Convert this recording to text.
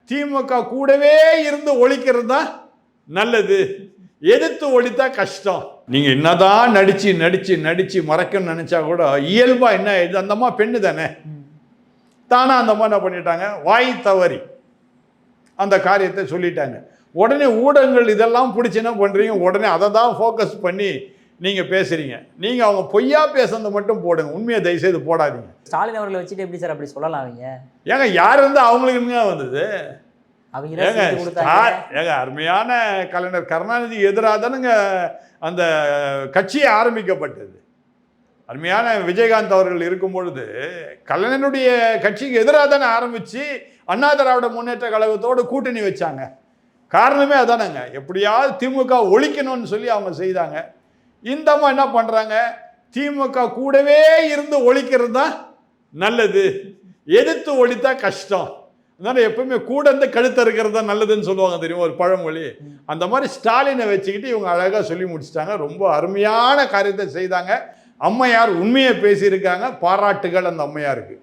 திமுக கூடவே இருந்து ஒழிக்கிறது தான் நல்லது, எதிர்த்து ஒழித்தா கஷ்டம். நீங்க என்னதான் நடிச்சு நடிச்சு நடிச்சு மறைக்கணும்னு நினைச்சா கூட இயல்பா என்ன ஆயிடுது, அந்த அம்மா பெண்ணு தானே, தானா அந்த அம்மா என்ன பண்ணிட்டாங்க, வாய் தவறி அந்த காரியத்தை சொல்லிட்டாங்க. உடனே ஊடகங்கள் இதெல்லாம் பிடிச்சி என்ன பண்றீங்க, உடனே அதை தான் ஃபோக்கஸ் பண்ணி நீங்க பேசுறீங்க. நீங்க அவங்க பொய்யா பேசுறதை மட்டும் போடுங்க, உண்மையை தயவு செய்து போடாதீங்க. ஸ்டாலின் அவர்களை வச்சுட்டு எப்படி சார் அப்படி சொல்லலாம்? அவங்க ஏங்க யார் இருந்தா அவங்களுக்கு வந்தது? அவங்க அருமையான கலைஞர் கருணாநிதி எதிராக தானுங்க அந்த கட்சியை ஆரம்பிக்கப்பட்டது. அருமையான விஜயகாந்த் அவர்கள் இருக்கும் பொழுது கலைஞனுடைய கட்சிக்கு எதிராக தானே ஆரம்பிச்சு அண்ணா திராவிட முன்னேற்ற கழகத்தோடு கூட்டணி வச்சாங்க. காரணமே அதானங்க, எப்படியாவது திமுக ஒழிக்கணும்னு சொல்லி அவங்க செய்தாங்க. இந்த அம்மா என்ன பண்றாங்க, திமுக கூடவே இருந்து ஒழிக்கிறது தான் நல்லது, எதிர்த்து ஒழித்தா கஷ்டம். அதனால எப்பவுமே கூட இருந்து கழுத்து இருக்கிறது தான் நல்லதுன்னு சொல்லுவாங்க தெரியுமா, ஒரு பழமொழி. அந்த மாதிரி ஸ்டாலினை வச்சுக்கிட்டு இவங்க அழகாக சொல்லி முடிச்சிட்டாங்க. ரொம்ப அருமையான காரியத்தை செய்தாங்க. அம்மையார் உண்மையை பேசியிருக்காங்க, பாராட்டுகள் அந்த அம்மையாருக்கு.